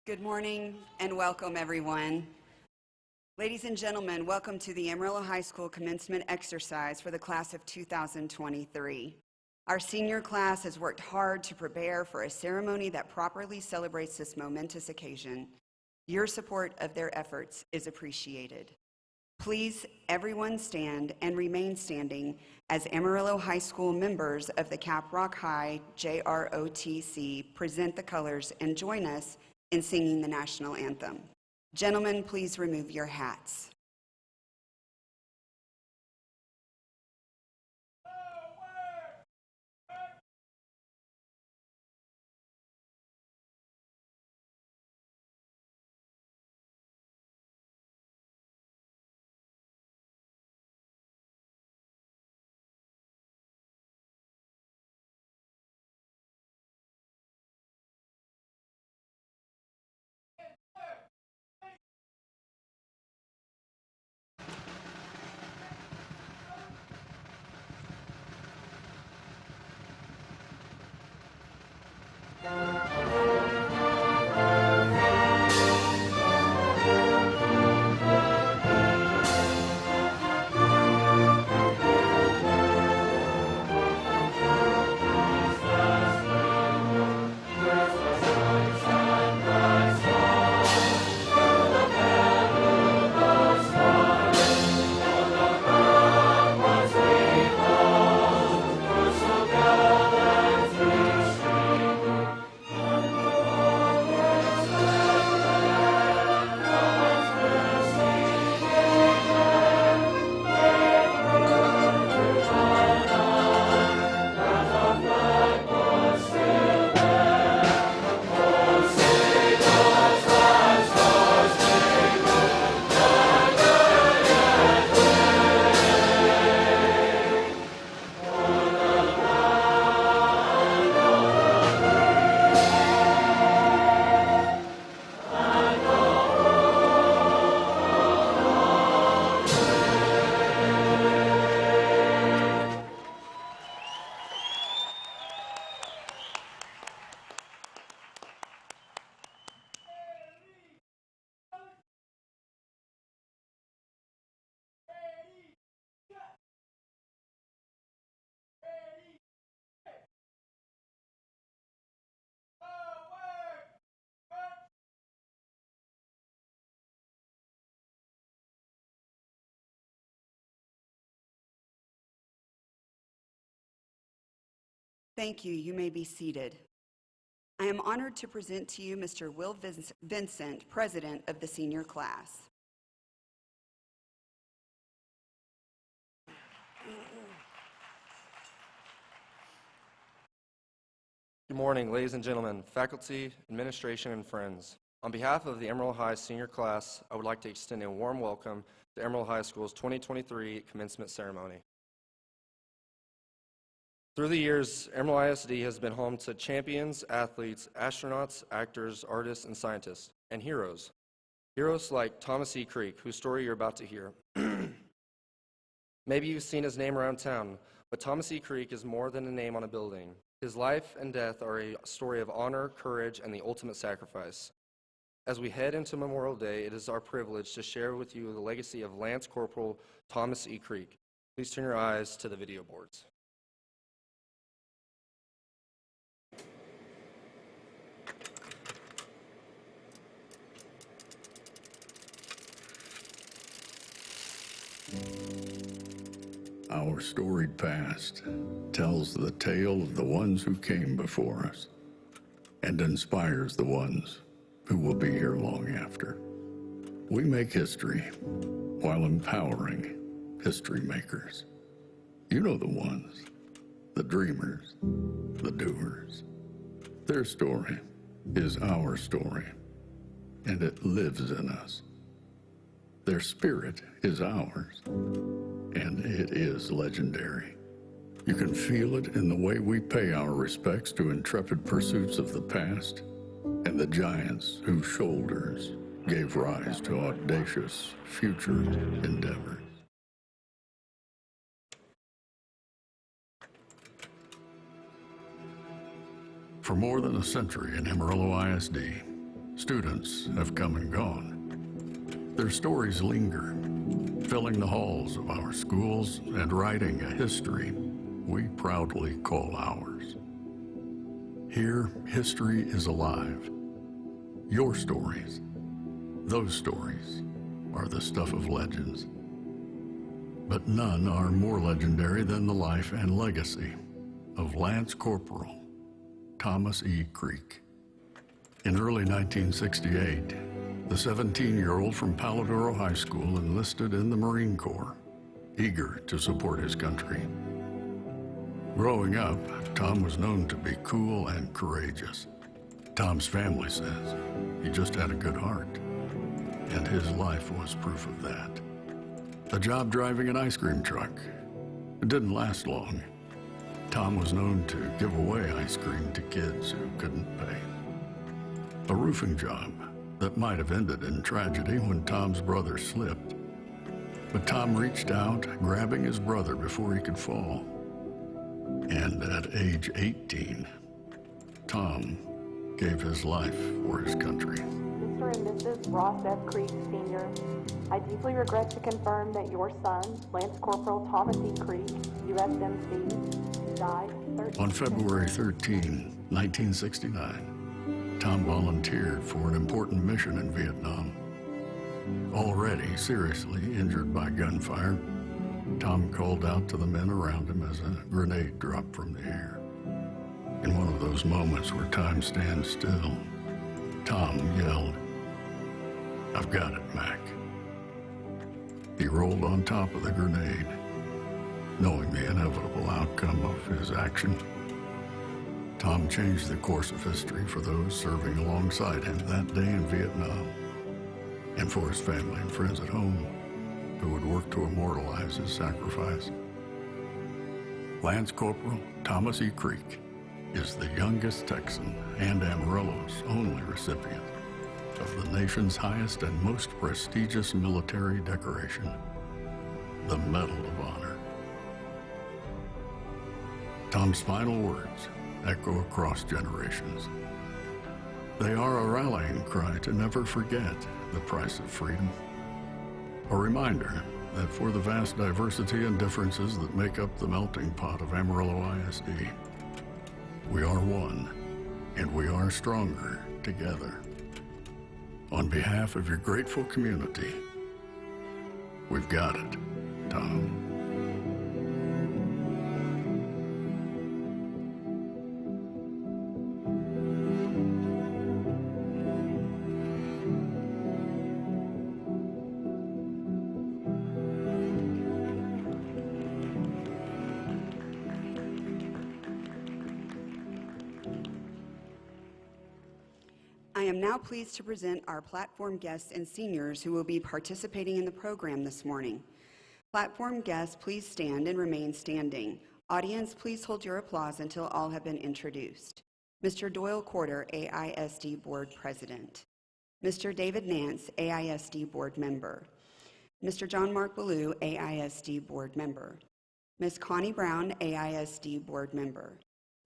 Good morning and welcome, everyone. Ladies and gentlemen, welcome to the Amarillo High School commencement exercise for the class of 2023. Our senior class has worked hard to prepare for a ceremony that properly celebrates this momentous occasion. Your support of their efforts is appreciated. Please, everyone stand and remain standing as Amarillo High School members of the Caprock High JROTC present the colors and join us in singing the national anthem. Gentlemen, please remove your hats. Thank you. You may be seated. I am honored to present to you Mr. Will Vincent, President of the senior class. Good morning, ladies and gentlemen, faculty, administration, and friends. On behalf of the Amarillo High senior class, I would like to extend a warm welcome to Amarillo High School's 2023 commencement ceremony. Through the years, Amarillo ISD has been home to champions, athletes, astronauts, actors, artists, and scientists, and heroes. Heroes like Thomas E. Creek, whose story you're about to hear. Maybe you've seen his name around town, but Thomas E. Creek is more than a name on a building. His life and death are a story of honor, courage, and the ultimate sacrifice. As we head into Memorial Day, it is our privilege to share with you the legacy of Lance Corporal Thomas E. Creek. Please turn your eyes to the video boards. Our storied past tells the tale of the ones who came before us and inspires the ones who will be here long after. We make history while empowering history makers. You know the ones, the dreamers, the doers. Their story is our story, and it lives in us. Their spirit is ours, and it is legendary. You can feel it in the way we pay our respects to intrepid pursuits of the past and the giants whose shoulders gave rise to audacious future endeavors. For more than a century in Amarillo ISD, Students have come and gone. Their stories linger, filling the halls of our schools and writing a history we proudly call ours. Here, history is alive. Your stories, those stories, are the stuff of legends. But none are more legendary than the life and legacy of Lance Corporal Thomas E. Creek. In early 1968, the 17-year-old from Amarillo High School enlisted in the Marine Corps, eager to support his country. Growing up, Tom was known to be cool and courageous. Tom's family says he just had a good heart, and his life was proof of that. A job driving an ice cream truck. It didn't last long. Tom was known to give away ice cream to kids who couldn't pay. A roofing job that might have ended in tragedy when Tom's brother slipped. But Tom reached out, grabbing his brother before he could fall. And at age 18, Tom gave his life for his country. Mr. and Mrs. Ross F. Creek, Sr., I deeply regret to confirm that your son, Lance Corporal Thomas E. Creek, USMC, died 13 On February 13, 1969, Tom volunteered for an important mission in Vietnam. Already seriously injured by gunfire, Tom called out to the men around him as a grenade dropped from the air. In one of those moments where time stands still, Tom yelled, "I've got it, Mac." He rolled on top of the grenade, knowing the inevitable outcome of his action. Tom changed the course of history for those serving alongside him that day in Vietnam, and for his family and friends at home who would work to immortalize his sacrifice. Lance Corporal Thomas E. Creek is the youngest Texan and Amarillo's only recipient of the nation's highest and most prestigious military decoration, the Medal of Honor. Tom's final words echo across generations. They are a rallying cry to never forget the price of freedom. A reminder that for the vast diversity and differences that make up the melting pot of Amarillo ISD, we are one, and we are stronger together. On behalf of your grateful community, we've got it, Tom. I am now pleased to present our platform guests and seniors who will be participating in the program this morning. Platform guests, please stand and remain standing. Audience, please hold your applause until all have been introduced. Mr. Doyle Corder, AISD Board President. Mr. David Nance, AISD Board Member. Mr. John Mark Ballou, AISD Board Member. Ms. Connie Brown, AISD Board Member.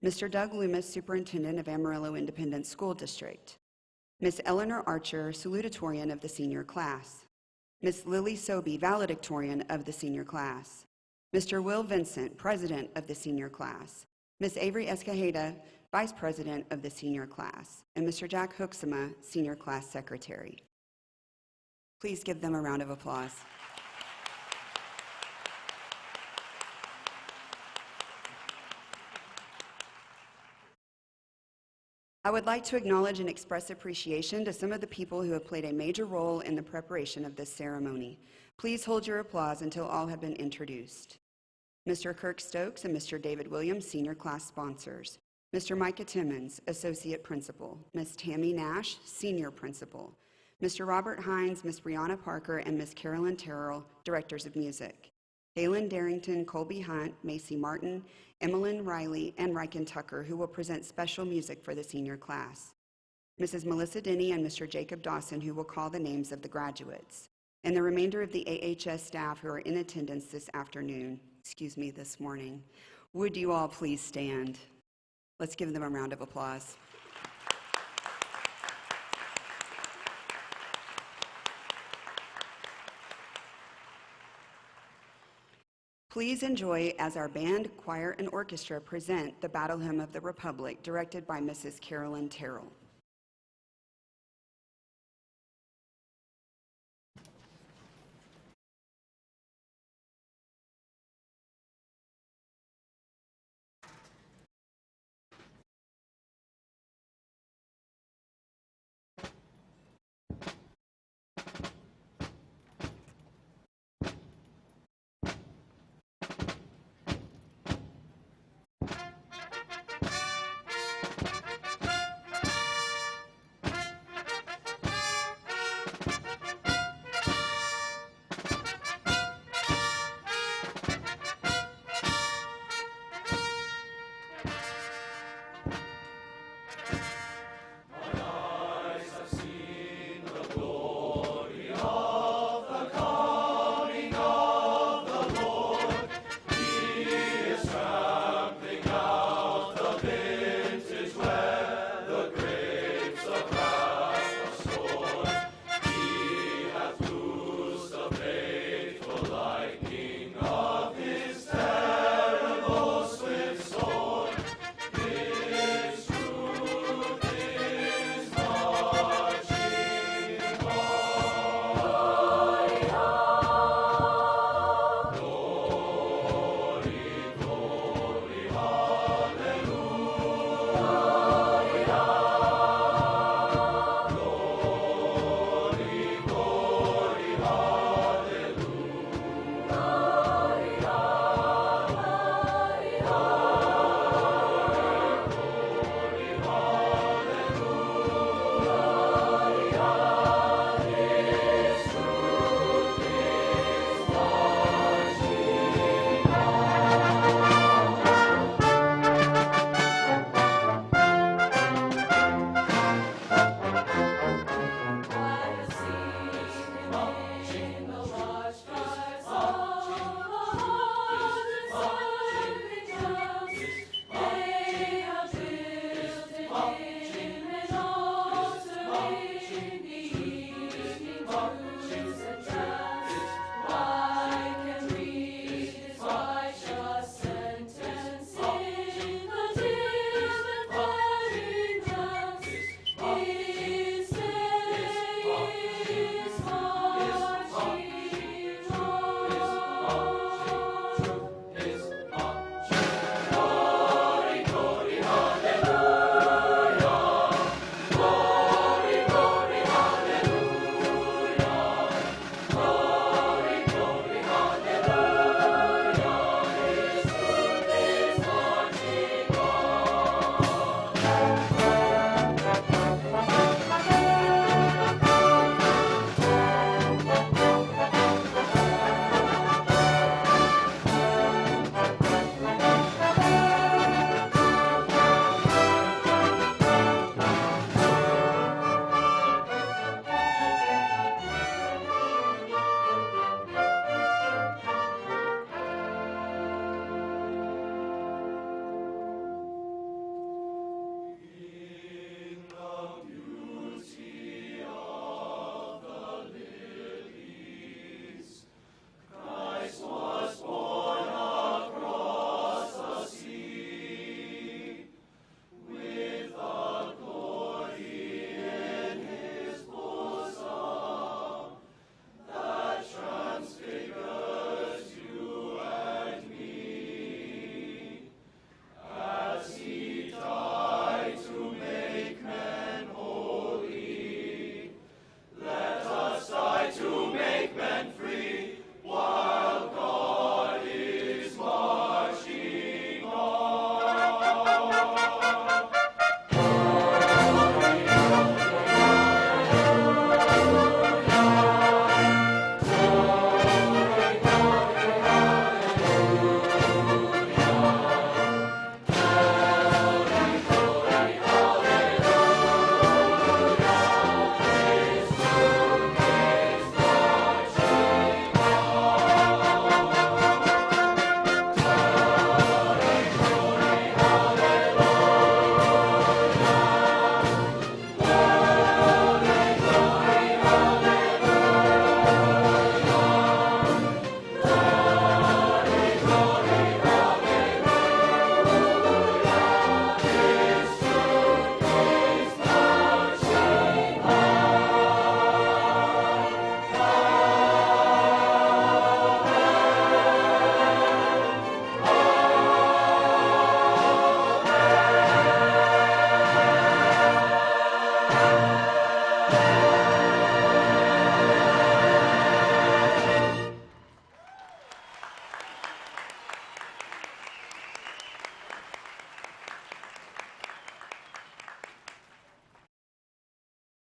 Mr. Doug Loomis, Superintendent of Amarillo Independent School District. Ms. Eleanor Archer, Salutatorian of the Senior Class. Ms. Lily Sobey, Valedictorian of the Senior Class. Mr. Will Vincent, President of the Senior Class. Ms. Avery Escajeda, Vice President of the Senior Class. And Mr. Jack Hooksema, Senior Class Secretary. Please give them a round of applause. I would like to acknowledge and express appreciation to some of the people who have played a major role in the preparation of this ceremony. Please hold your applause until all have been introduced. Mr. Kirk Stokes and Mr. David Williams, Senior Class Sponsors. Mr. Micah Timmons, Associate Principal. Ms. Tammy Nash, Senior Principal. Mr. Robert Hines, Ms. Brianna Parker, and Ms. Carolyn Terrell, Directors of Music. Halen Darrington, Colby Hunt, Macy Martin, Emmeline Riley, and Ryken Tucker, who will present special music for the senior class. Mrs. Melissa Denny and Mr. Jacob Dawson, who will call the names of the graduates. And the remainder of the AHS staff who are in attendance this morning. Would you all please stand? Let's give them a round of applause. Please enjoy as our band, choir, and orchestra present the Battle Hymn of the Republic, directed by Mrs. Carolyn Terrell.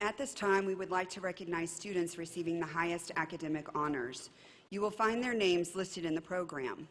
At this time, we would like to recognize students receiving the highest academic honors. You will find their names listed in the program.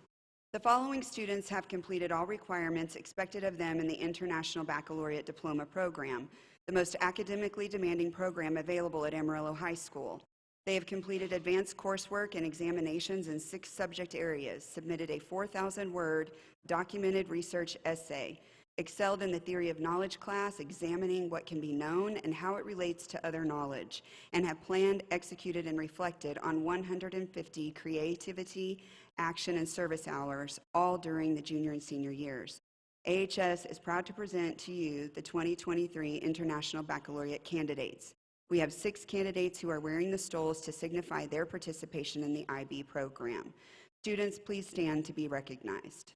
The following students have completed all requirements expected of them in the International Baccalaureate Diploma Program, the most academically demanding program available at Amarillo High School. They have completed advanced coursework and examinations in 6 subject areas, submitted a 4,000-word documented research essay, excelled in the theory of knowledge class, examining what can be known and how it relates to other knowledge, and have planned, executed, and reflected on 150 creativity, action, and service hours, all during the junior and senior years. AHS is proud to present to you the 2023 International Baccalaureate candidates. We have 6 candidates who are wearing the stoles to signify their participation in the IB program. Students, please stand to be recognized.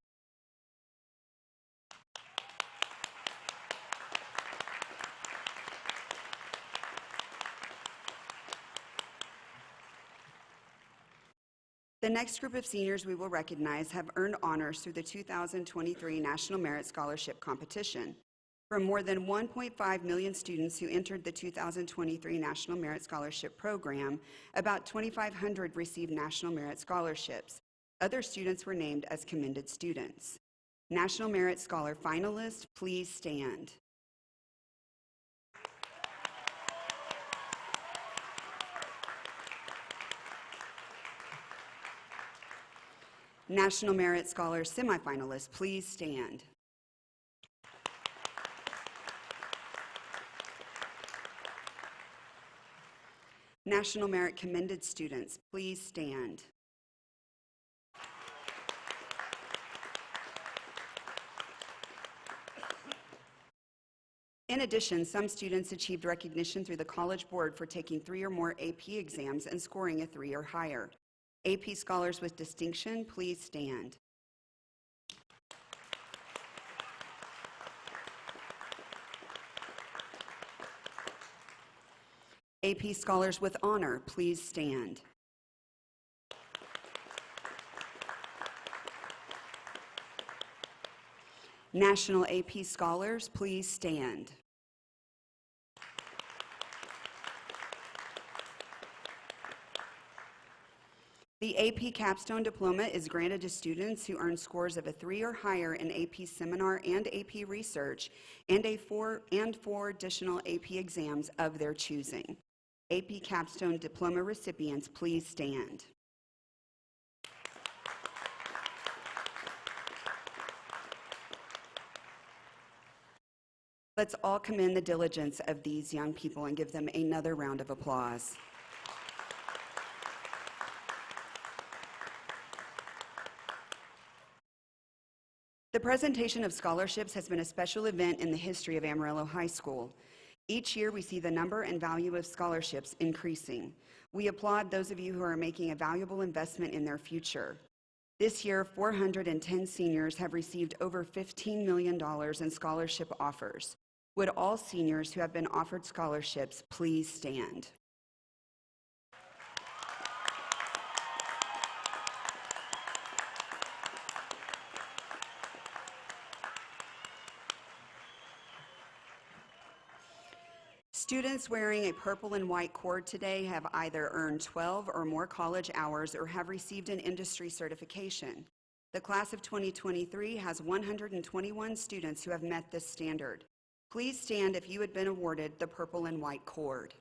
The next group of seniors we will recognize have earned honors through the 2023 National Merit Scholarship Competition. From more than 1.5 million students who entered the 2023 National Merit Scholarship Program, about 2,500 received National Merit Scholarships. Other students were named as commended students. National Merit Scholar finalists, please stand. National Merit Scholar semifinalists, please stand. National Merit commended students, please stand. In addition, some students achieved recognition through the College Board for taking 3 or more AP exams and scoring a 3 or higher. AP Scholars with distinction, please stand. AP Scholars with honor, please stand. National AP Scholars, please stand. The AP Capstone Diploma is granted to students who earn scores of a 3 or higher in AP Seminar and AP Research and 4 additional AP exams of their choosing. AP Capstone Diploma recipients, please stand. Let's all commend the diligence of these young people and give them another round of applause. The presentation of scholarships has been a special event in the history of Amarillo High School. Each year, we see the number and value of scholarships increasing. We applaud those of you who are making a valuable investment in their future. This year, 410 seniors have received over $15 million in scholarship offers. Would all seniors who have been offered scholarships please stand? Students wearing a purple and white cord today have either earned 12 or more college hours or have received an industry certification. The class of 2023 has 121 students who have met this standard. Please stand if you had been awarded the purple and white cord.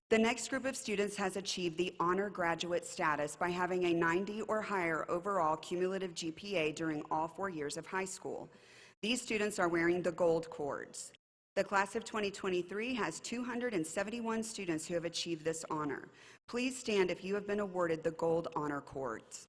The next group of students has achieved the honor graduate status by having a 90 or higher overall cumulative GPA during all 4 years of high school. These students are wearing the gold cords. The class of 2023 has 271 students who have achieved this honor. Please stand if you have been awarded the gold honor cords.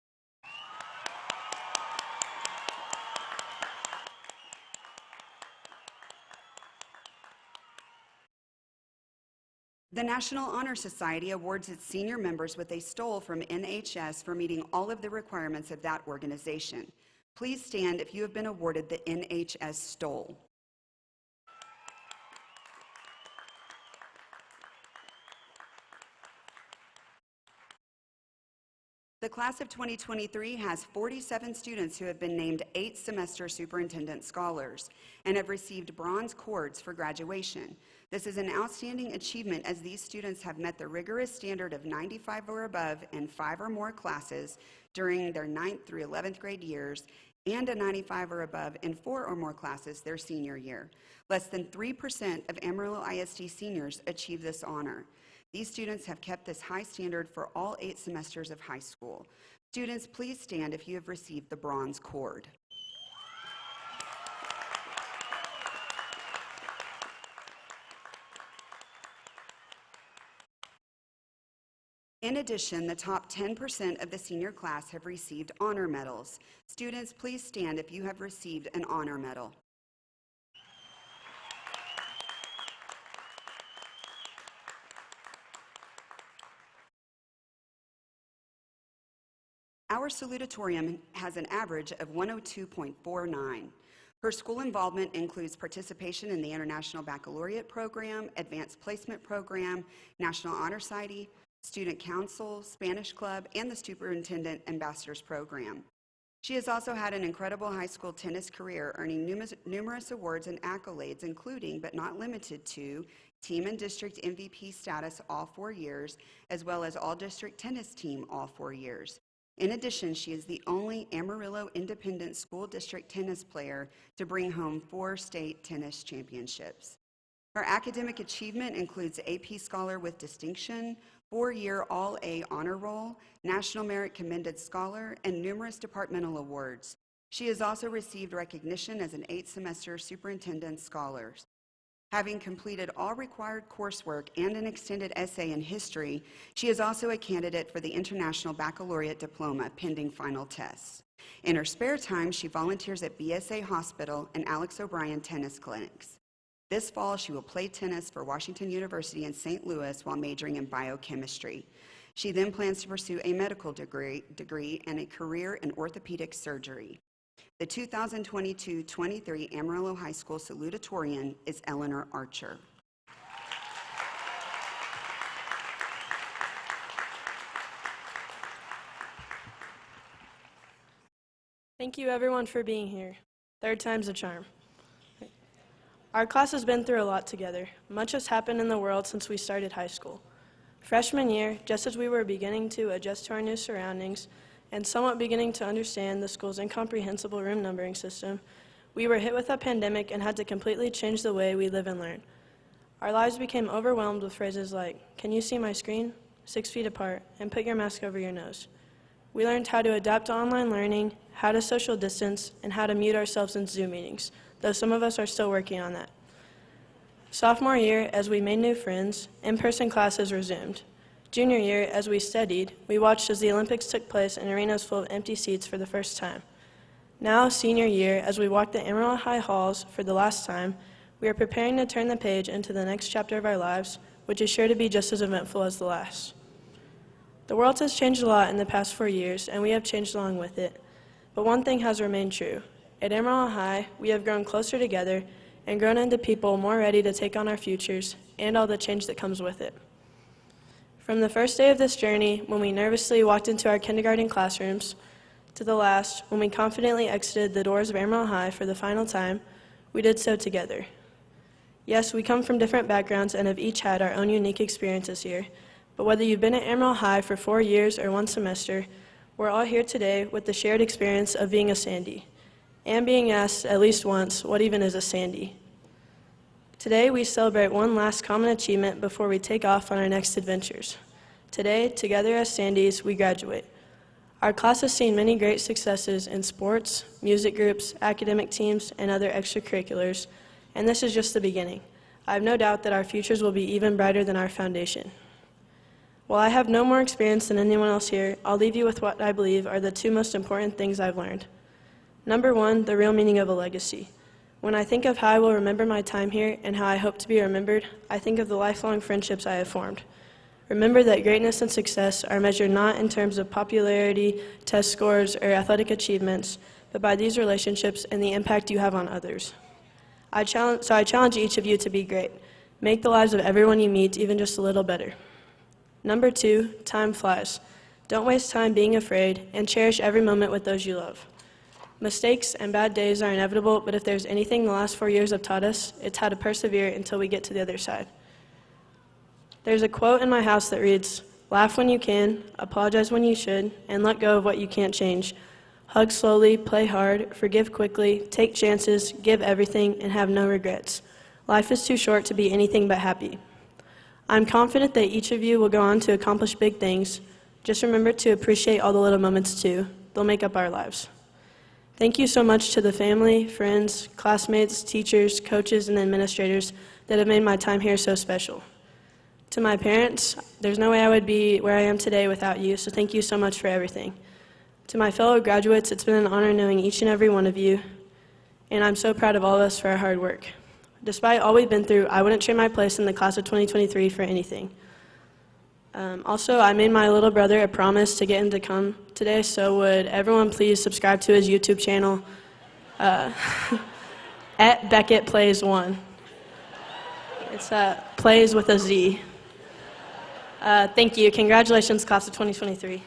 The National Honor Society awards its senior members with a stole from NHS for meeting all of the requirements of that organization. Please stand if you have been awarded the NHS stole. The class of 2023 has 47 students who have been named 8-semester superintendent scholars and have received bronze cords for graduation. This is an outstanding achievement as these students have met the rigorous standard of 95 or above in 5 or more classes during their 9th through 11th grade years and a 95 or above in 4 or more classes their senior year. Less than 3% of Amarillo ISD seniors achieve this honor. These students have kept this high standard for all 8 semesters of high school. Students, please stand if you have received the bronze cord. In addition, the top 10% of the senior class have received honor medals. Students, please stand if you have received an honor medal. Our salutatorian has an average of 102.49. Her school involvement includes participation in the International Baccalaureate Program, Advanced Placement Program, National Honor Society, Student Council, Spanish Club, and the Superintendent Ambassadors Program. She has also had an incredible high school tennis career, earning numerous awards and accolades, including, but not limited to, team and district MVP status all 4 years, as well as all-district tennis team all 4 years. In addition, she is the only Amarillo Independent School District tennis player to bring home 4 state tennis championships. Her academic achievement includes AP Scholar with Distinction, 4-year All-A Honor Roll, National Merit Commended Scholar, and numerous departmental awards. She has also received recognition as an 8-semester Superintendent Scholar. Having completed all required coursework and an extended essay in history, she is also a candidate for the International Baccalaureate Diploma pending final tests. In her spare time, she volunteers at BSA Hospital and Alex O'Brien Tennis Clinics. This fall, she will play tennis for Washington University in St. Louis while majoring in biochemistry. She then plans to pursue a medical degree and a career in orthopedic surgery. The 2022-23 Amarillo High School Salutatorian is Eleanor Archer. Thank you everyone for being here. 3rd time's a charm. Our class has been through a lot together. Much has happened in the world since we started high school. Freshman year, just as we were beginning to adjust to our new surroundings and somewhat beginning to understand the school's incomprehensible room numbering system, we were hit with a pandemic and had to completely change the way we live and learn. Our lives became overwhelmed with phrases like, "Can you see my screen?" 6 feet apart, and "Put your mask over your nose." We learned how to adapt to online learning, how to social distance, and how to mute ourselves in Zoom meetings, though some of us are still working on that. Sophomore year, as we made new friends, in-person classes resumed. Junior year, as we studied, we watched as the Olympics took place in arenas full of empty seats for the first time. Now, senior year, as we walk the Amarillo High halls for the last time, we are preparing to turn the page into the next chapter of our lives, which is sure to be just as eventful as the last. The world has changed a lot in the past 4 years, and we have changed along with it. But one thing has remained true. At Amarillo High, we have grown closer together and grown into people more ready to take on our futures and all the change that comes with it. From the first day of this journey, when we nervously walked into our kindergarten classrooms, to the last, when we confidently exited the doors of Amarillo High for the final time, we did so together. Yes, we come from different backgrounds and have each had our own unique experiences here, but whether you've been at Amarillo High for 4 years or 1 semester, we're all here today with the shared experience of being a Sandy, and being asked at least once, what even is a Sandy? Today, we celebrate one last common achievement before we take off on our next adventures. Today, together as Sandys, we graduate. Our class has seen many great successes in sports, music groups, academic teams, and other extracurriculars, and this is just the beginning. I have no doubt that our futures will be even brighter than our foundation. While I have no more experience than anyone else here, I'll leave you with what I believe are the 2 most important things I've learned. Number 1, the real meaning of a legacy. When I think of how I will remember my time here and how I hope to be remembered, I think of the lifelong friendships I have formed. Remember that greatness and success are measured not in terms of popularity, test scores, or athletic achievements, but by these relationships and the impact you have on others. I challenge each of you to be great. Make the lives of everyone you meet even just a little better. Number 2, time flies. Don't waste time being afraid, and cherish every moment with those you love. Mistakes and bad days are inevitable, but if there's anything the last 4 years have taught us, it's how to persevere until we get to the other side. There's a quote in my house that reads, "Laugh when you can, apologize when you should, and let go of what you can't change. Hug slowly, play hard, forgive quickly, take chances, give everything, and have no regrets. Life is too short to be anything but happy." I'm confident that each of you will go on to accomplish big things. Just remember to appreciate all the little moments too. They'll make up our lives. Thank you so much to the family, friends, classmates, teachers, coaches, and administrators that have made my time here so special. To my parents, there's no way I would be where I am today without you, so thank you so much for everything. To my fellow graduates, it's been an honor knowing each and every one of you, and I'm so proud of all of us for our hard work. Despite all we've been through, I wouldn't trade my place in the class of 2023 for anything. Also, I made my little brother a promise to get him to come today, so would everyone please subscribe to his YouTube channel, at Beckett Plays 1. It's Plays with a Z. Thank you. Congratulations, class of 2023.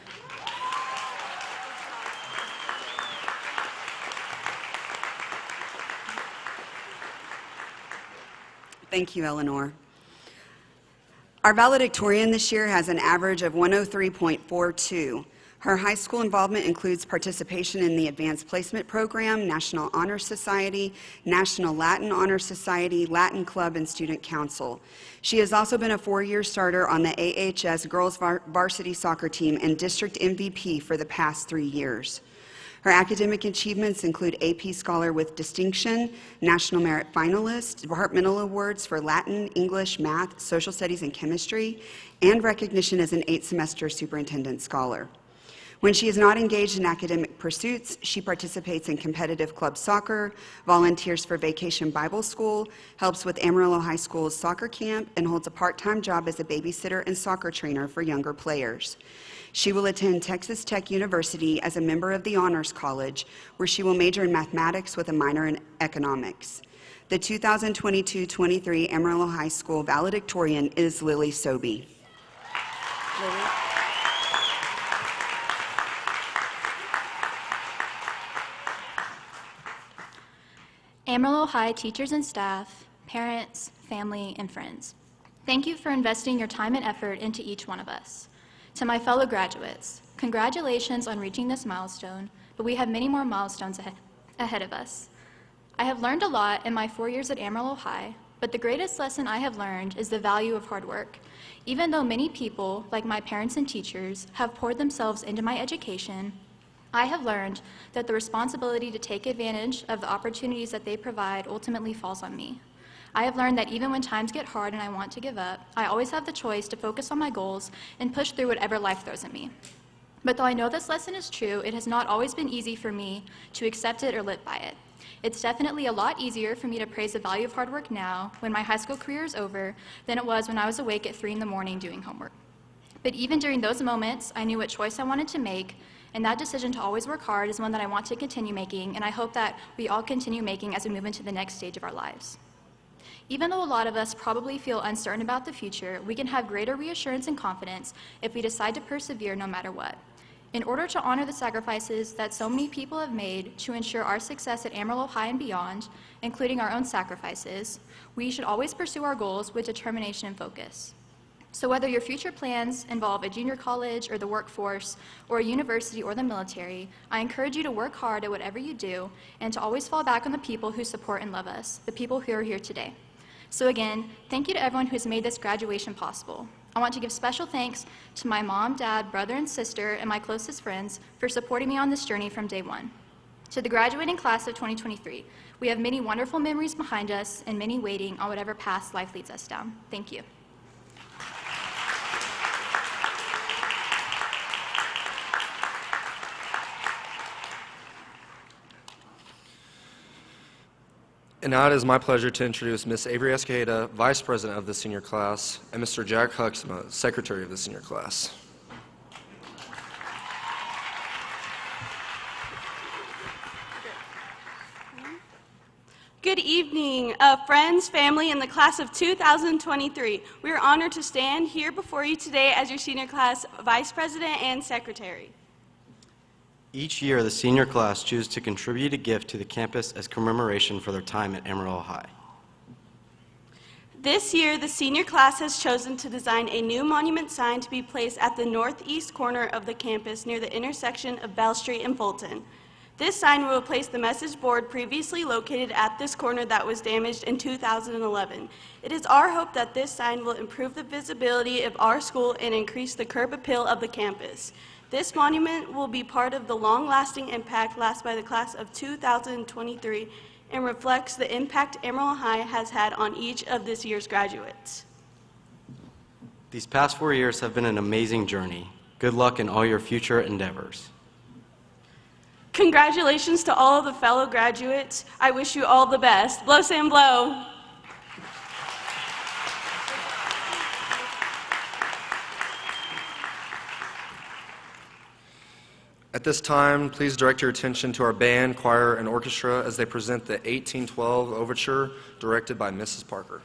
Thank you, Eleanor. Our valedictorian this year has an average of 103.42. Her high school involvement includes participation in the Advanced Placement Program, National Honor Society, National Latin Honor Society, Latin Club, and Student Council. She has also been a 4-year starter on the AHS Girls Varsity Soccer Team and District MVP for the past 3 years. Her academic achievements include AP Scholar with Distinction, National Merit Finalist, departmental awards for Latin, English, Math, Social Studies, and Chemistry, and recognition as an 8-semester Superintendent Scholar. When she is not engaged in academic pursuits, she participates in competitive club soccer, volunteers for Vacation Bible School, helps with Amarillo High School's soccer camp, and holds a part-time job as a babysitter and soccer trainer for younger players. She will attend Texas Tech University as a member of the Honors College, where she will major in mathematics with a minor in economics. The 2022-23 Amarillo High School valedictorian is Lily Sobey. Lily. Amarillo High teachers and staff, parents, family, and friends, thank you for investing your time and effort into each one of us. To my fellow graduates, congratulations on reaching this milestone, but we have many more milestones ahead of us. I have learned a lot in my 4 years at Amarillo High, but the greatest lesson I have learned is the value of hard work. Even though many people, like my parents and teachers, have poured themselves into my education, I have learned that the responsibility to take advantage of the opportunities that they provide ultimately falls on me. I have learned that even when times get hard and I want to give up, I always have the choice to focus on my goals and push through whatever life throws at me. But though I know this lesson is true, it has not always been easy for me to accept it or live by it. It's definitely a lot easier for me to praise the value of hard work now, when my high school career is over, than it was when I was awake at 3 in the morning doing homework. But even during those moments, I knew what choice I wanted to make, and that decision to always work hard is one that I want to continue making, and I hope that we all continue making as we move into the next stage of our lives. Even though a lot of us probably feel uncertain about the future, we can have greater reassurance and confidence if we decide to persevere no matter what. In order to honor the sacrifices that so many people have made to ensure our success at Amarillo High and beyond, including our own sacrifices, we should always pursue our goals with determination and focus. So whether your future plans involve a junior college or the workforce, or a university or the military, I encourage you to work hard at whatever you do and to always fall back on the people who support and love us, the people who are here today. So again, thank you to everyone who has made this graduation possible. I want to give special thanks to my mom, dad, brother, and sister, and my closest friends for supporting me on this journey from day one. To the graduating class of 2023, we have many wonderful memories behind us and many waiting on whatever path life leads us down. Thank you. And now it is my pleasure to introduce Ms. Avery Escajeda, Vice President of the senior class, and Mr. Jack Huxma, Secretary of the senior class. Good evening, friends, family, and the class of 2023. We are honored to stand here before you today as your senior class vice president and secretary. Each year, the senior class chooses to contribute a gift to the campus as commemoration for their time at Amarillo High. This year, the senior class has chosen to design a new monument sign to be placed at the northeast corner of the campus near the intersection of Bell Street and Fulton. This sign will replace the message board previously located at this corner that was damaged in 2011. It is our hope that this sign will improve the visibility of our school and increase the curb appeal of the campus. This monument will be part of the long-lasting impact left by the class of 2023 and reflects the impact Amarillo High has had on each of this year's graduates. These past 4 years have been an amazing journey. Good luck in all your future endeavors. Congratulations to all of the fellow graduates. I wish you all the best. Blow, Sam, blow. At this time, please direct your attention to our band, choir, and orchestra as they present the 1812 Overture directed by Mrs. Parker.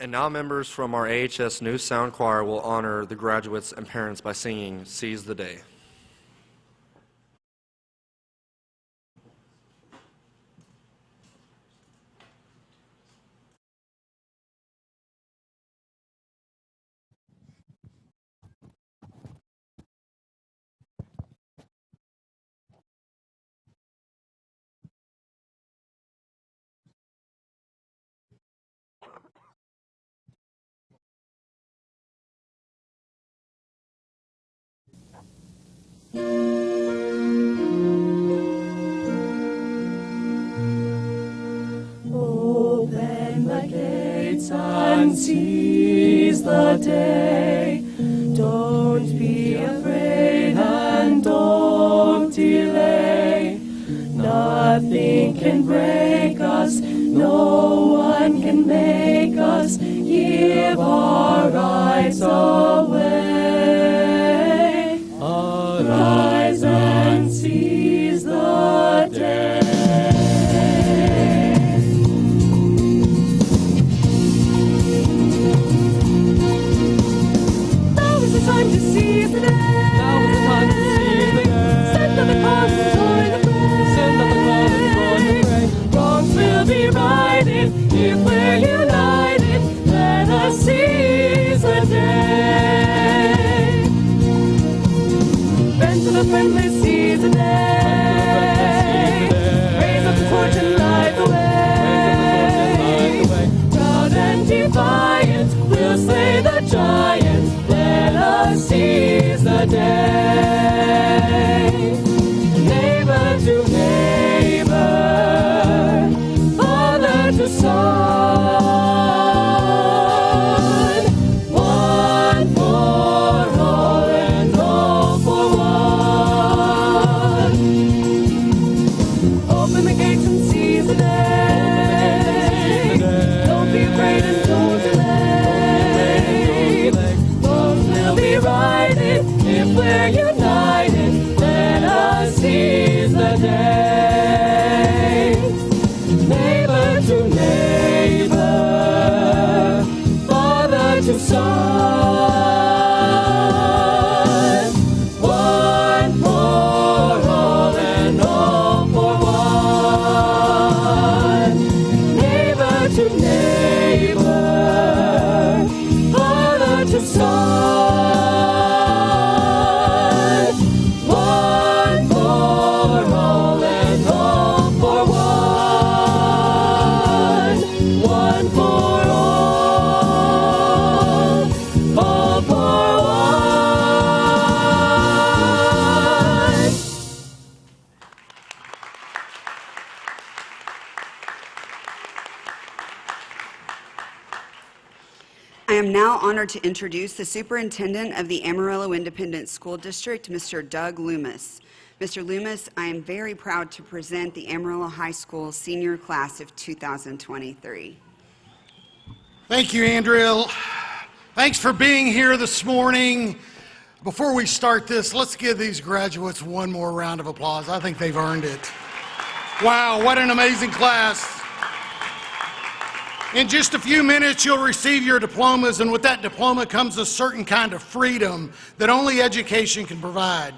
And now members from our AHS New Sound Choir will honor the graduates and parents by singing Seize the Day. Open the gates and seize the day. Don't be afraid and don't delay. Nothing can break us, no one can make us give our rights away. Arise and seize the day. Now is the time to seize the day. Now is the time to seize the day. Send up the cause and join the fray. Send up the cause and join the fray. Wrongs will be righted if we're united. Let us seize the day. Bend to the friendly, seize the day. Raise up the torch and light the way. Proud and defiant, we'll slay the giant. Let us seize the day. Neighbor to neighbor, father to son, one for all and all for one. Open the gates and seize the day. Don't be afraid and don't delay. Wrongs will be righted if we're united. Let us seize the day. Neighbor to neighbor, father to son, one for all and all for one. Neighbor to neighbor, father to son, one for all and all for one. One for all for one. I am now honored to introduce the Superintendent of the Amarillo Independent School District, Mr. Doug Loomis. Mr. Loomis, I am very proud to present the Amarillo High School senior class of 2023. Thank you, Andrea. Thanks for being here this morning. Before we start this, let's give these graduates one more round of applause. I think they've earned it. Wow, what an amazing class. In just a few minutes, you'll receive your diplomas, and with that diploma comes a certain kind of freedom that only education can provide.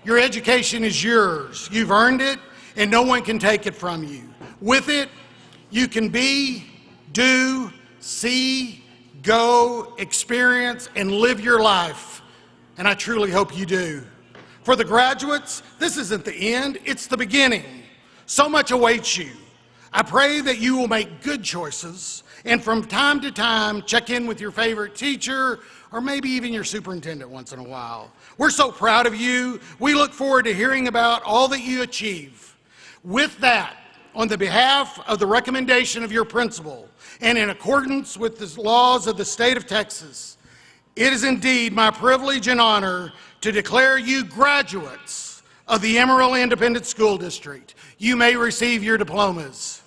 Your education is yours. You've earned it, and no one can take it from you. With it, you can be, do, see, go, experience, and live your life. And I truly hope you do. For the graduates, this isn't the end, it's the beginning. So much awaits you. I pray that you will make good choices and from time to time check in with your favorite teacher or maybe even your superintendent once in a while. We're so proud of you. We look forward to hearing about all that you achieve. With that, on the behalf of the recommendation of your principal and in accordance with the laws of the state of Texas, it is indeed my privilege and honor to declare you graduates of the Amarillo Independent School District. You may receive your diplomas.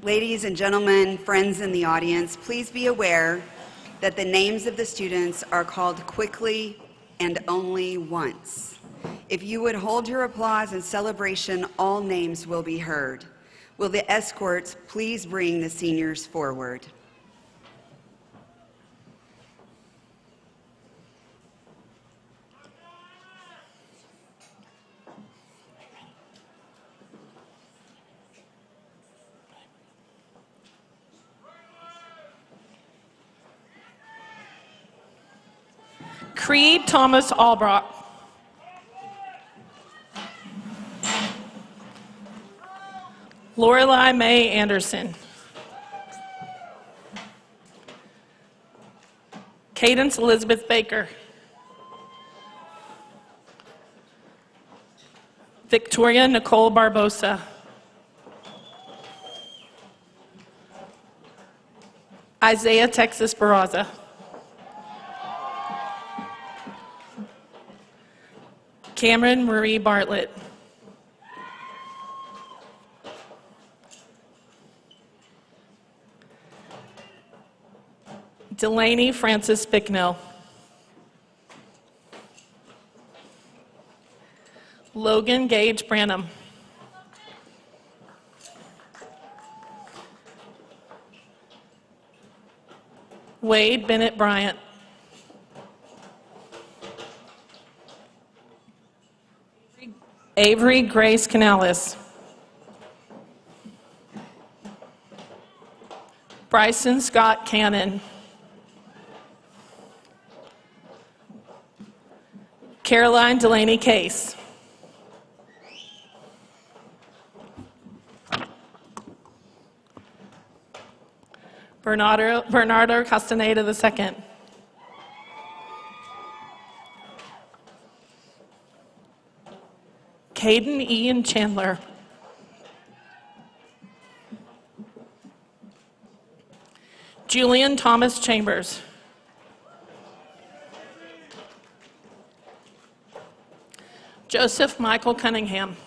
Ladies and gentlemen, friends in the audience, please be aware that the names of the students are called quickly and only once. If you would hold your applause and celebration, all names will be heard. Will the escorts please bring the seniors forward? Creed Thomas Albrock. Lorelei Mae Anderson. Cadence Elizabeth Baker. Victoria Nicole Barbosa. Isaiah Texas Barraza. Cameron Marie Bartlett. Delaney Francis Bicknell. Logan Gage Branham. Wade Bennett Bryant. Avery Grace Canales. Bryson Scott Cannon. Caroline Delaney Case. Bernardo Castaneda II. Caden Ian Chandler. Julian Thomas Chambers. Joseph Michael Cunningham.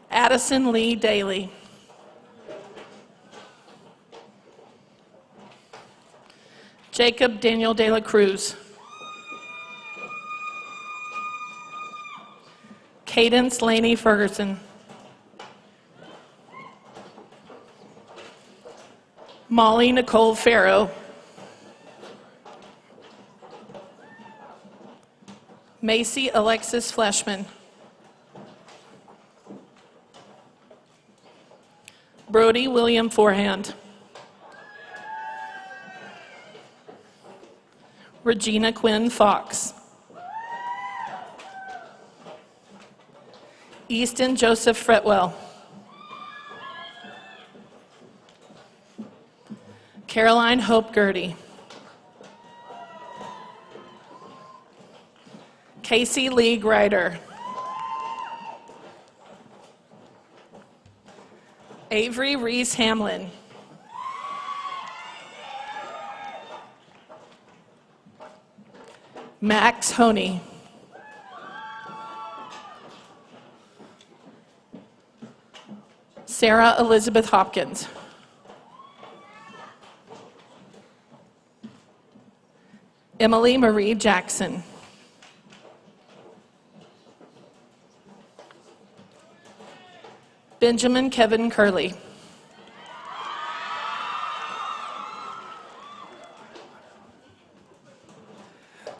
Addison Lee Daly. Jacob Daniel De La Cruz. Cadence Laney Ferguson. Molly Nicole Farrow. Macy Alexis Fleshman. Brody William Forehand. Regina Quinn Fox. Easton Joseph Fretwell. Caroline Hope Gertie. Casey Lee Greider. Avery Reese Hamlin. Max Honey. Sarah Elizabeth Hopkins. Emily Marie Jackson. Benjamin Kevin Curley.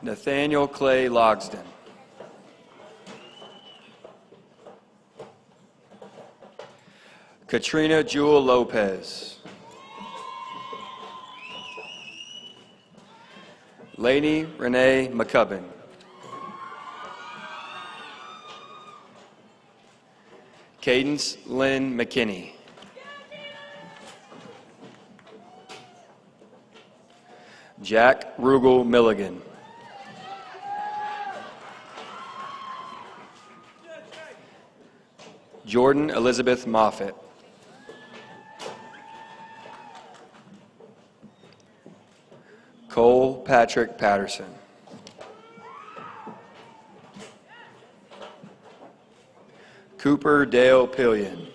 Nathaniel Clay Logsden. Katrina Jewel Lopez. Lainey Renee McCubbin. Cadence Lynn McKinney. Jack Rugel Milligan. Jordan Elizabeth Moffitt. Cole Patrick Patterson. Cooper Dale Pillion.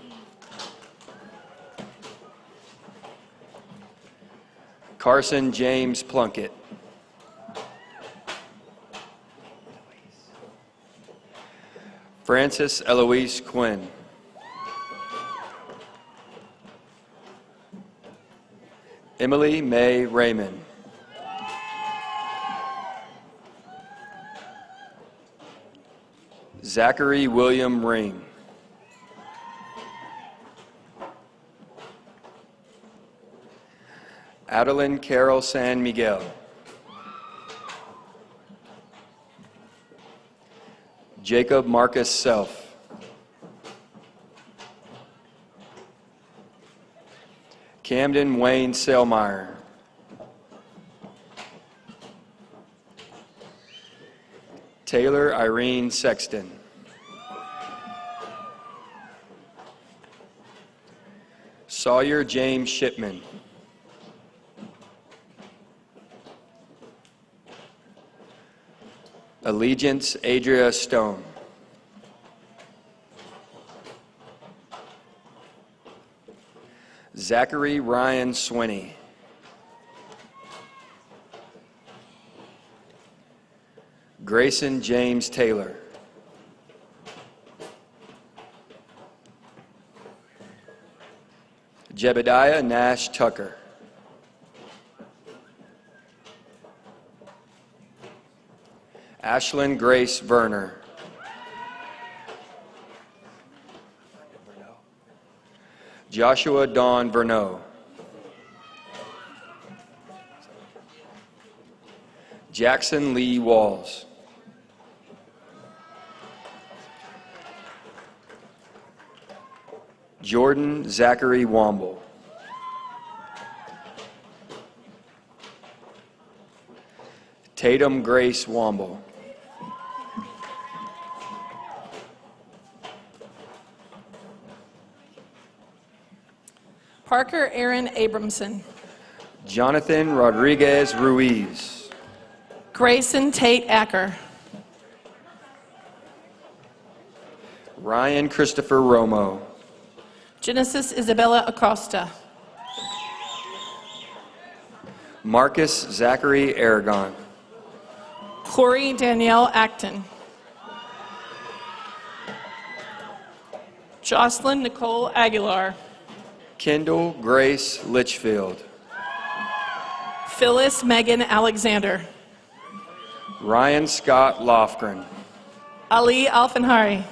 Carson James Plunkett. Francis Eloise Quinn. Emily Mae Raymond. Zachary William Ring. Adeline Carol San Miguel. Jacob Marcus Self. Camden Wayne Selmeyer. Taylor Irene Sexton. Sawyer James Shipman. Allegiance Adria Stone. Zachary Ryan Swinney. Grayson James Taylor. Jebediah Nash Tucker. Ashlyn Grace Verner. Joshua Dawn Verneau. Jackson Lee Walls. Jordan Zachary Womble. Tatum Grace Womble. Parker Aaron Abramson. Jonathan Rodriguez Ruiz. Grayson Tate Acker. Ryan Christopher Romo. Genesis Isabella Acosta. Marcus Zachary Aragon. Corey Danielle Acton. Jocelyn Nicole Aguilar. Kendall Grace Litchfield. Phyllis Megan Alexander. Ryan Scott Lofgren. Ali Alfanhari.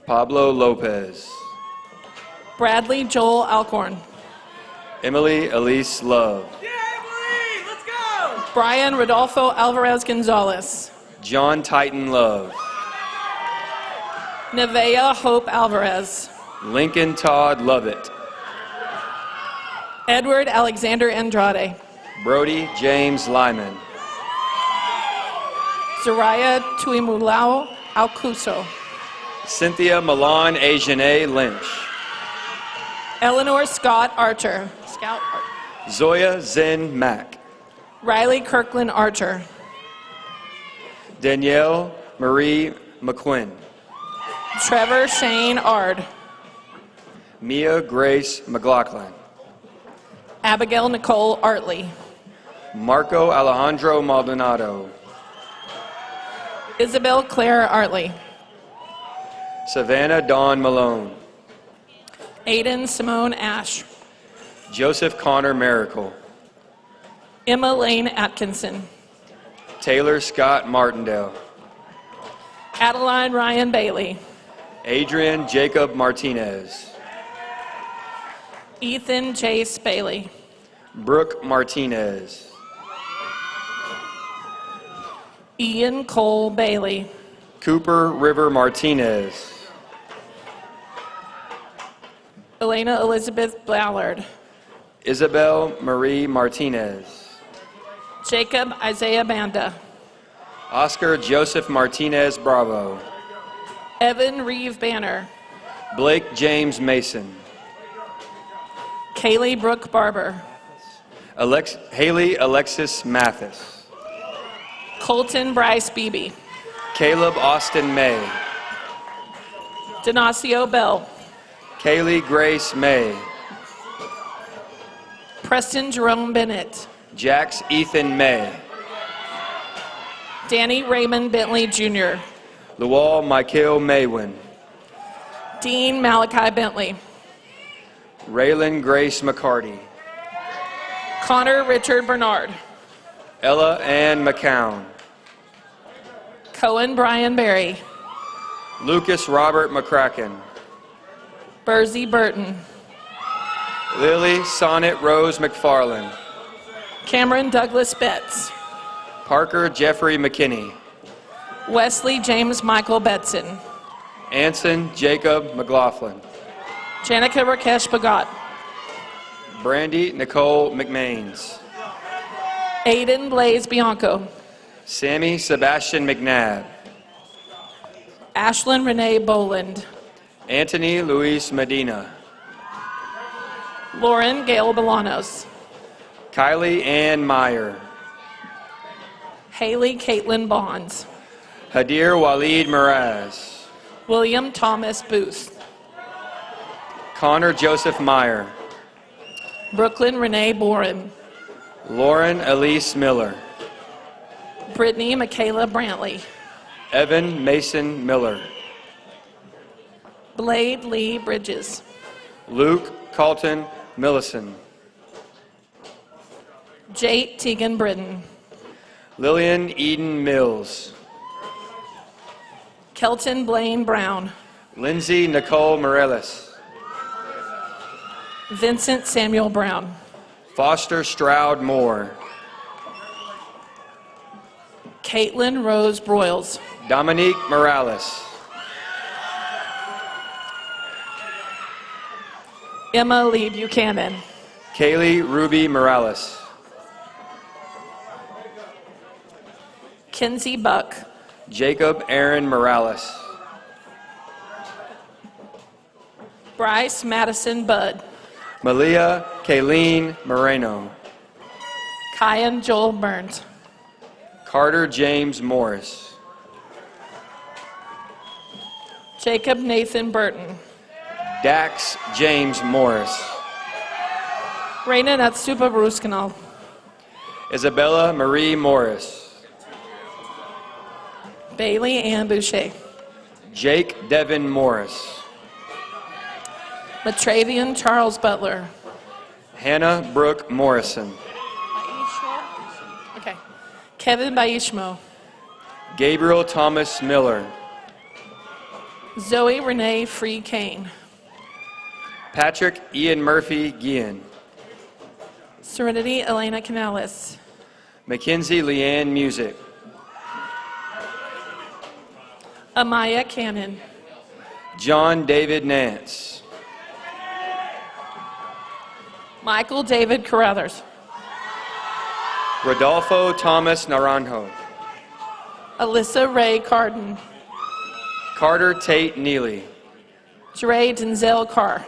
Pablo Lopez. Bradley Joel Alcorn. Emily Elise Love. Brian Rodolfo Alvarez Gonzalez. John Titan Love. Nevea Hope Alvarez. Lincoln Todd Lovett. Edward Alexander Andrade. Brody James Lyman. Zariah Tuimulao Alcuso. Cynthia Milan Ajane Lynch. Eleanor Scott Archer. Zoya Zen Mack. Riley Kirkland Archer. Danielle Marie McQuinn. Trevor Shane Ard. Mia Grace McLaughlin. Abigail Nicole Artley. Marco Alejandro Maldonado. Isabel Claire Artley. Savannah Dawn Malone. Aiden Simone Ash. Joseph Connor Miracle. Emma Lane Atkinson. Taylor Scott Martindale. Adeline Ryan Bailey. Adrian Jacob Martinez. Ethan Chase Bailey. Brooke Martinez. Ian Cole Bailey. Cooper River Martinez. Elena Elizabeth Ballard. Isabel Marie Martinez. Jacob Isaiah Banda. Oscar Joseph Martinez Bravo. Evan Reeve Banner. Blake James Mason. Kaylee Brooke Barber. Haley Alexis Mathis. Colton Bryce Beebe. Caleb Austin May. Denacio Bell. Kaylee Grace May. Preston Jerome Bennett. Jax Ethan May. Danny Raymond Bentley Jr. Lawal Michael Maywin. Dean Malachi Bentley. Raylan Grace McCarty. Connor Richard Bernard. Ella Ann McCown. Cohen Brian Berry. Lucas Robert McCracken. Bursey Burton. Lily Sonnet Rose McFarland. Cameron Douglas Betts. Parker Jeffrey McKinney. Wesley James Michael Betson. Anson Jacob McLaughlin. Janica Rakesh Bagat. Brandy Nicole McMains. Aiden Blaze Bianco. Sammy Sebastian McNabb. Ashlyn Renee Boland. Anthony Luis Medina. Lauren Gail Bolanos. Kylie Ann Meyer. Haley Caitlin Bonds. Hadir Walid Miraz. William Thomas Booth. Connor Joseph Meyer. Brooklyn Renee Boren. Lauren Elise Miller. Brittany Michaela Brantley. Evan Mason Miller. Blade Lee Bridges. Luke Carlton Millison. Jate Tegan Britton. Lillian Eden Mills. Kelton Blaine Brown. Lindsay Nicole Morales. Vincent Samuel Brown. Foster Stroud Moore. Caitlin Rose Broyles. Dominique Morales. Emma Lee Buchanan. Kaylee Ruby Morales. Kinsey Buck. Jacob Aaron Morales. Bryce Madison Budd. Malia Kayleen Moreno. Kyan Joel Burns. Carter James Morris. Jacob Nathan Burton. Dax James Morris. Raina Natsupa Bruskanal. Isabella Marie Morris. Bailey Ann Boucher. Jake Devin Morris. Matravian Charles Butler. Hannah Brooke Morrison. Okay. Kevin Baishmo. Gabriel Thomas Miller. Zoe Renee Free Kane. Patrick Ian Murphy Guillen. Serenity Elena Canales. Mackenzie Leanne Music. Amaya Cannon. John David Nance. Michael David Carruthers. Rodolfo Thomas Naranjo. Alyssa Ray Carden. Carter Tate Neely. Dre Denzel Carr.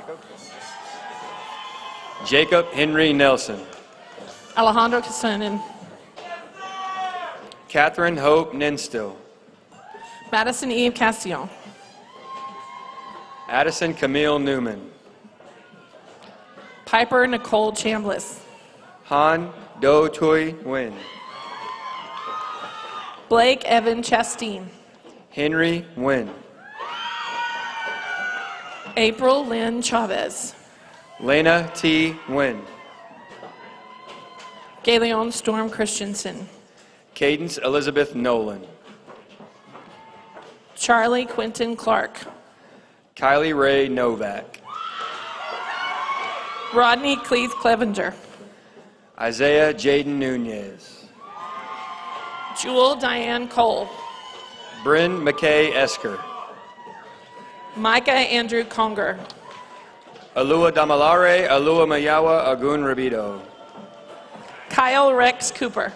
Jacob Henry Nelson. Alejandro Casanin. Catherine Hope Nenstill. Madison Eve Castillon. Addison Camille Newman. Piper Nicole Chambliss. Han Do Tui Nguyen. Blake Evan Chasteen. Henry Nguyen. April Lynn Chavez. Lena T. Nguyen. Galeon Storm Christensen. Cadence Elizabeth Nolan. Charlie Quinton Clark. Kylie Ray Novak. Rodney Cleeth Clevenger. Isaiah Jaden Nunez. Jewel Diane Cole. Bryn McKay Esker. Micah Andrew Conger. Alua Damalare, Alua Mayawa Agun Rabido. Kyle Rex Cooper.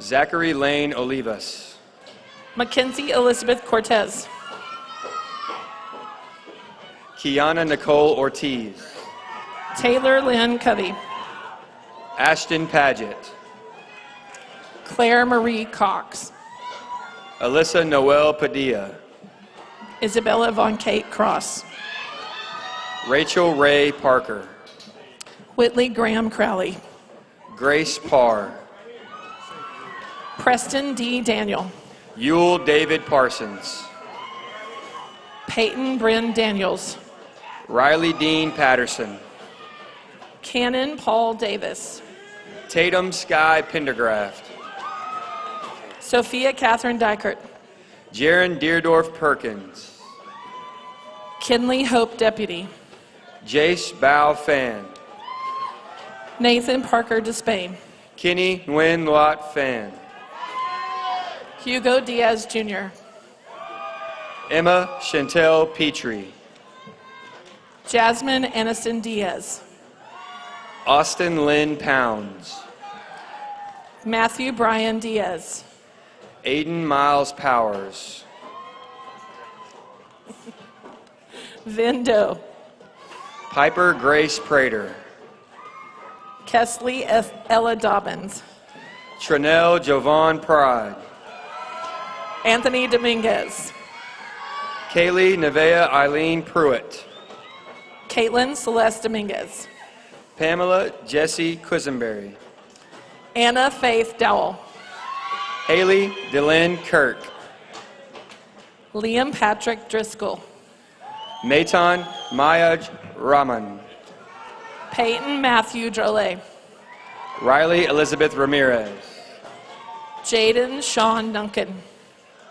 Zachary Lane Olivas. Mackenzie Elizabeth Cortez. Kiana Nicole Ortiz. Taylor Lynn Covey. Ashton Paget. Claire Marie Cox. Alyssa Noel Padilla. Isabella Von Kate Cross. Rachel Ray Parker. Whitley Graham Crowley. Grace Parr. Preston D. Daniel. Yule David Parsons. Peyton Bryn Daniels. Riley Dean Patterson. Cannon Paul Davis. Tatum Sky Pendergraft. Sophia Catherine Dykert. Jaron Deerdorf Perkins. Kinley Hope Deputy. Jace Bao Fan. Nathan Parker Despain. Kenny Nguyen Lot Fan. Hugo Diaz Jr. Emma Chantel Petrie. Jasmine Aniston Diaz. Austin Lynn Pounds. Matthew Bryan Diaz. Aiden Miles Powers. Vin Doe. Piper Grace Prater. Kesley Ella Dobbins. Trinell Jovan Pride. Anthony Dominguez. Kaylee Nevea Eileen Pruitt. Caitlin Celeste Dominguez. Pamela Jessie Quisenberry. Anna Faith Dowell. Haley Dylan Kirk. Liam Patrick Driscoll. Maitan Mayaj Raman. Peyton Matthew Drolet. Riley Elizabeth Ramirez. Jaden Sean Duncan.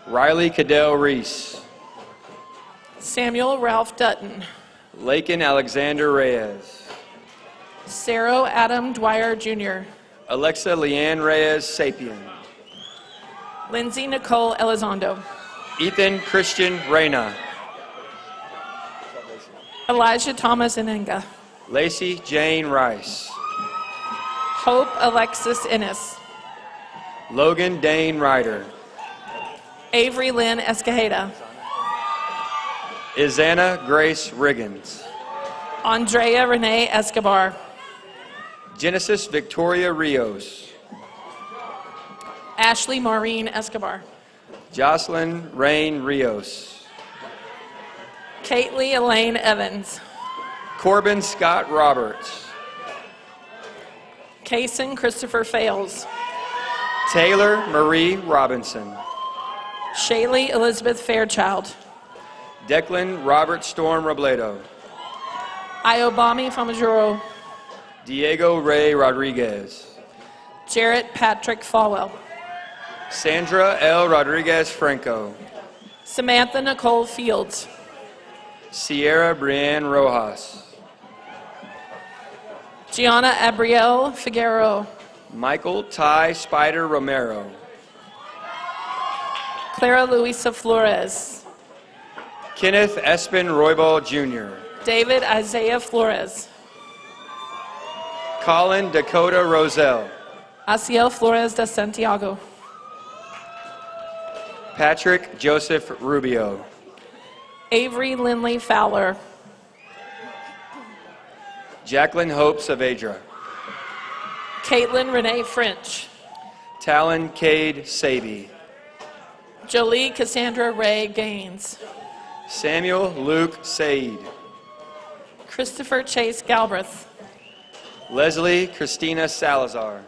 Riley Cadell Reese. Samuel Ralph Dutton. Lakin Alexander Reyes. Sarah Adam Dwyer Jr. Alexa Leanne Reyes Sapien. Lindsay Nicole Elizondo. Ethan Christian Reyna. Elijah Thomas Inenga. Lacey Jane Rice. Hope Alexis Innes. Logan Dane Ryder. Avery Lynn Escajeda. Izana Grace Riggins. Andrea Renee Escobar. Genesis Victoria Rios. Ashley Maureen Escobar. Jocelyn Rain Rios. Kately Elaine Evans. Corbin Scott Roberts. Kaysen Christopher Fales. Taylor Marie Robinson. Shaylee Elizabeth Fairchild. Declan Robert Storm Robledo. Iobami Famajuro. Diego Ray Rodriguez. Jarrett Patrick Falwell. Sandra L. Rodriguez Franco. Samantha Nicole Fields. Sierra Brienne Rojas. Gianna Abriel Figueroa. Michael Ty Spider Romero. Clara Luisa Flores. Kenneth Espin Roybal Jr. David Isaiah Flores. Colin Dakota Roselle. Asiel Flores de Santiago. Patrick Joseph Rubio. Avery Lindley Fowler. Jacqueline Hope Saavedra. Caitlin Renee French. Talon Cade Saby. Jolie Cassandra Ray Gaines. Samuel Luke Said. Christopher Chase Galbraith. Leslie Christina Salazar.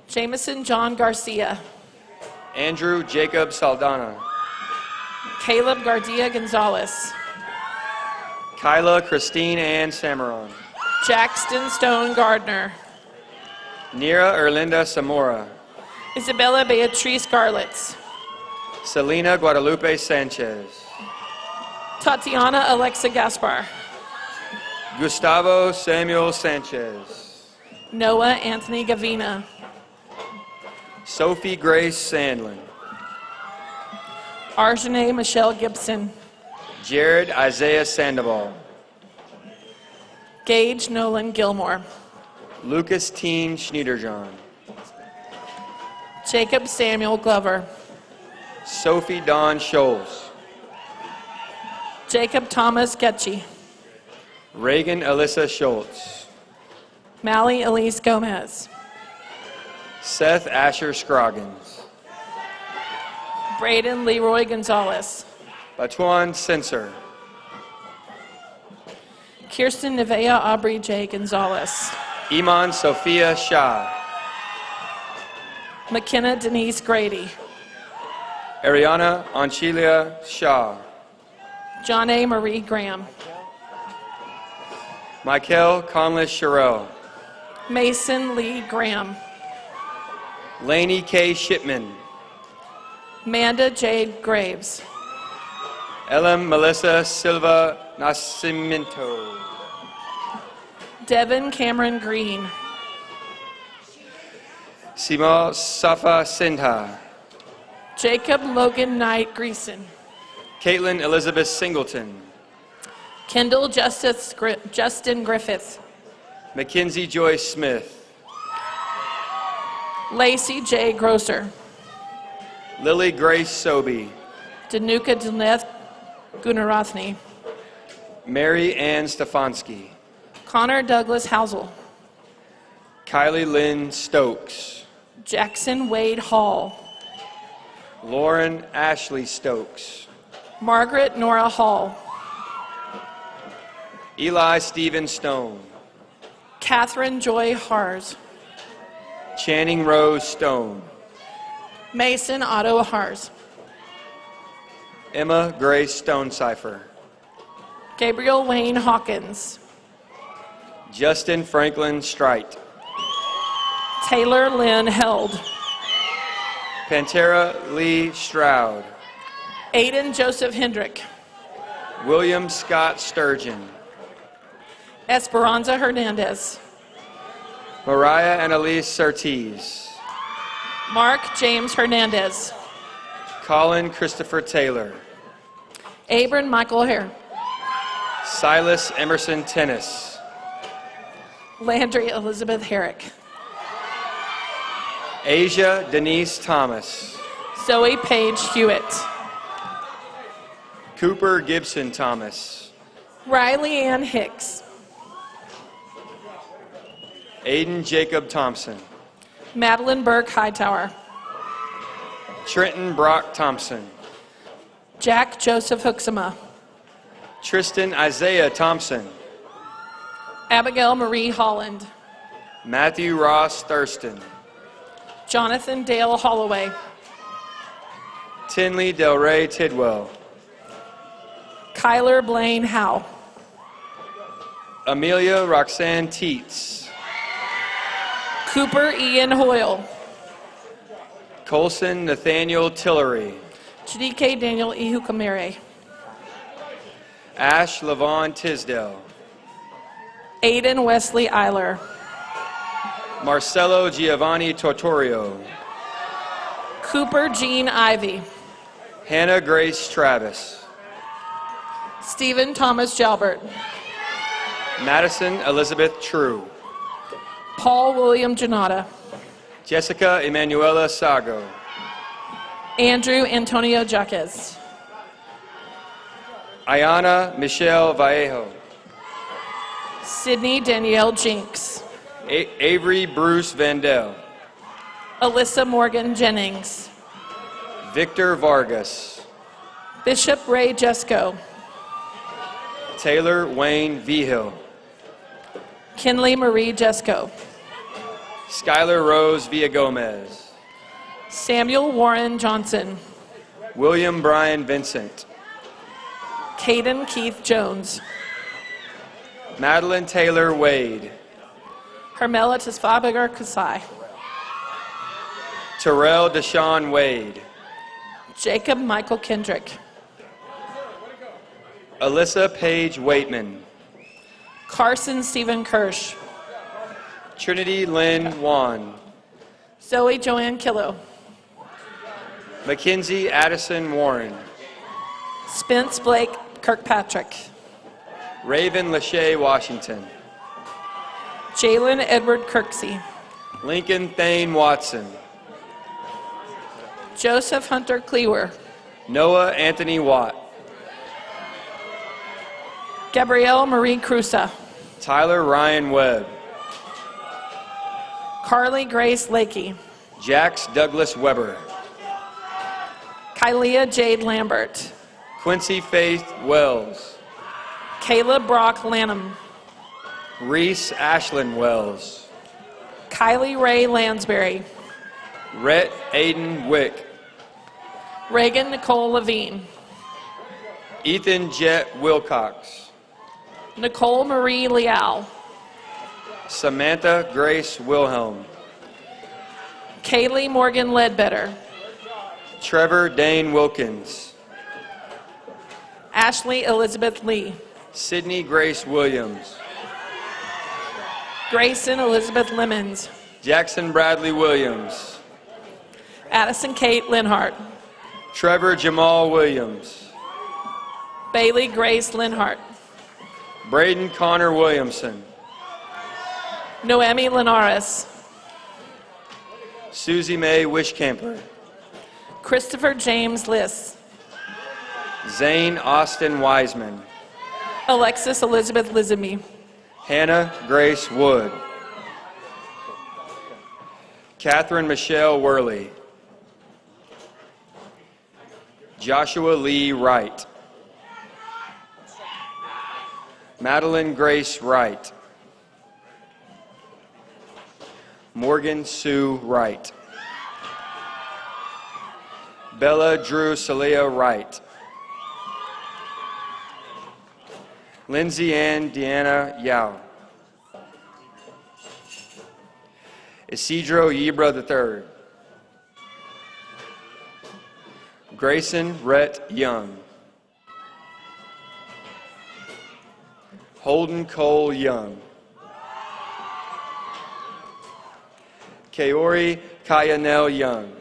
Jameson John Garcia. Andrew Jacob Saldana. Caleb Gardia Gonzalez. Kyla Christine Ann Samaron. Jackson Stone Gardner. Nira Erlinda Zamora. Isabella Beatrice Garlitz. Selena Guadalupe Sanchez. Tatiana Alexa Gaspar. Gustavo Samuel Sanchez. Noah Anthony Gavina. Sophie Grace Sandlin. Arjane Michelle Gibson. Jared Isaiah Sandoval. Gage Nolan Gilmore. Lucas Teen Schneiderjohn. Jacob Samuel Glover. Sophie Dawn Scholes. Jacob Thomas Getchy. Reagan Alyssa Schultz. Mally Elise Gomez. Seth Asher Scroggins. Braden Leroy Gonzalez. Batuan Sensor. Kirsten Nevea Aubrey J. Gonzalez. Iman Sophia Shah. McKenna Denise Grady. Ariana Anchilia Shah. John A. Marie Graham. Michael Conless Sherrill. Mason Lee Graham. Laney K. Shipman. Amanda Jade Graves. Ellen Melissa Silva Nascimento. Devin Cameron Green. Sima Safa Sindha. Jacob Logan Knight Greason. Caitlin Elizabeth Singleton. Kendall Justin Griffith. Mackenzie Joyce Smith. Lacey J. Grosser. Lily Grace Sobey. Danuka Dineth Gunarathni. Mary Ann Stefanski. Connor Douglas Housel. Kylie Lynn Stokes. Jackson Wade Hall. Lauren Ashley Stokes. Margaret Nora Hall. Eli Stephen Stone. Catherine Joy Hars. Channing Rose Stone. Mason Otto Hars. Emma Grace Stonecipher. Gabriel Wayne Hawkins. Justin Franklin Strite. Taylor Lynn Held. Pantera Lee Stroud. Aiden Joseph Hendrick. William Scott Sturgeon. Esperanza Hernandez. Mariah Annalise Surtees. Mark James Hernandez. Colin Christopher Taylor. Abram Michael Hare. Silas Emerson Tennis. Landry Elizabeth Herrick. Asia Denise Thomas. Zoe Page Hewitt. Cooper Gibson Thomas. Riley Ann Hicks. Aiden Jacob Thompson. Madeline Burke Hightower. Trenton Brock Thompson. Jack Joseph Hooksema. Tristan Isaiah Thompson. Abigail Marie Holland. Matthew Ross Thurston. Jonathan Dale Holloway. Tinley Del Rey Tidwell. Kyler Blaine Howe. Amelia Roxanne Teets. Cooper Ian Hoyle. Colson Nathaniel Tillery. Chidike Daniel Ihukamere. Ash Lavon Tisdale. Aiden Wesley Eiler. Marcelo Giovanni Tortorio. Cooper Jean Ivy. Hannah Grace Travis. Stephen Thomas Jalbert. Madison Elizabeth True. Paul William Janata. Jessica Emanuela Sago. Andrew Antonio Jaquez. Ayana Michelle Vallejo. Sydney Danielle Jinks. Avery Bruce Vandell. Alyssa Morgan Jennings. Victor Vargas. Bishop Ray Jesco. Taylor Wayne Vigil. Kinley Marie Jesco. Skylar Rose Villagomez. Samuel Warren Johnson. William Brian Vincent. Caden Keith Jones. Madeline Taylor Wade. Hermela Tesfabigar Kasai. Terrell Deshaun Wade. Jacob Michael Kendrick. Alyssa Paige Waitman. Carson Stephen Kirsch. Trinity Lynn Wan. Zoe Joanne Killo. Mackenzie Addison Warren. Spence Blake Kirkpatrick. Raven Lachey Washington. Jalen Edward Kirksey. Lincoln Thane Watson. Joseph Hunter Cleaver. Noah Anthony Watt. Gabrielle Marie Cruza. Tyler Ryan Webb. Carly Grace Lakey. Jax Douglas Weber. Kylea Jade Lambert. Quincy Faith Wells. Caleb Brock Lanham. Reese Ashlyn Wells. Kylie Ray Lansbury. Rhett Aiden Wick. Reagan Nicole Levine. Ethan Jet Wilcox. Nicole Marie Leal. Samantha Grace Wilhelm. Kaylee Morgan Ledbetter. Trevor Dane Wilkins. Ashley Elizabeth Lee. Sydney Grace Williams. Grayson Elizabeth Lemons. Jackson Bradley Williams. Addison Kate Linhart. Trevor Jamal Williams. Bailey Grace Linhart. Braden Connor Williamson. Noemi Linares. Susie Mae Wishcamper. Christopher James Liss. Zane Austin Wiseman. Alexis Elizabeth Lizamy. Hannah Grace Wood. Catherine Michelle Worley. Joshua Lee Wright. Madeline Grace Wright. Morgan Sue Wright. Bella Drew Celia Wright. Lindsay Ann Deanna Yao. Isidro Yebra III. Grayson Rhett Young. Holden Cole Young. Kaori Kayanel Young.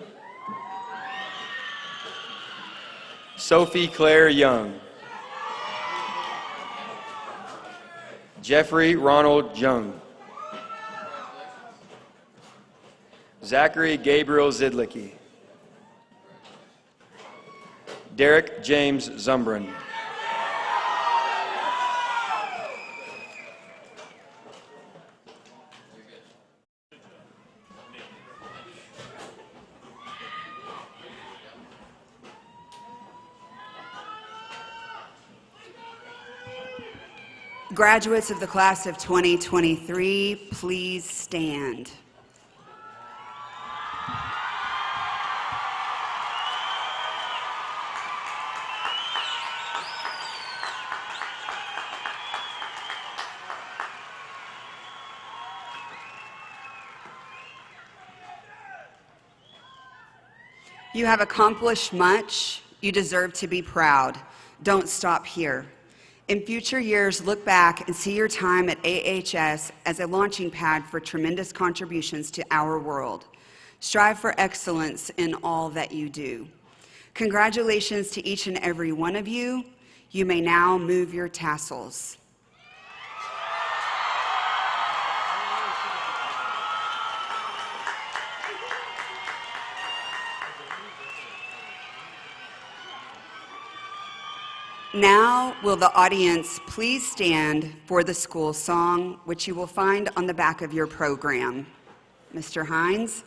Sophie Claire Young. Jeffrey Ronald Young. Zachary Gabriel Zidlicki. Derek James Zumbrin. Graduates of the class of 2023, please stand. You have accomplished much. You deserve to be proud. Don't stop here. In future years, look back and see your time at AHS as a launching pad for tremendous contributions to our world. Strive for excellence in all that you do. Congratulations to each and every one of you. You may now move your tassels. Now, will the audience please stand for the school song, which you will find on the back of your program. Mr. Hines.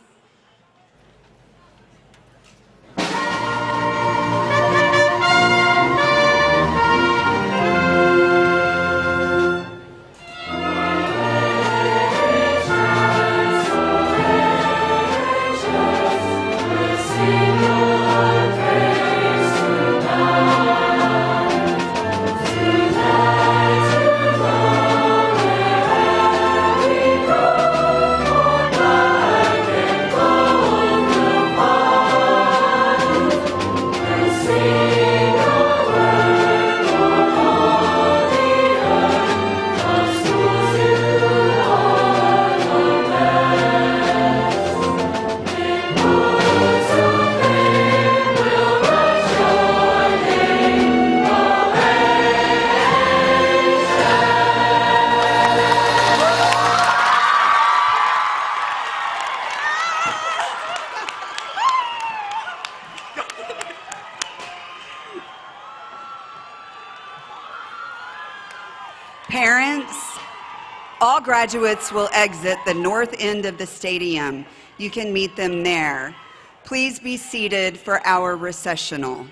Parents, all graduates will exit the north end of the stadium. You can meet them there. Please be seated for our recessional.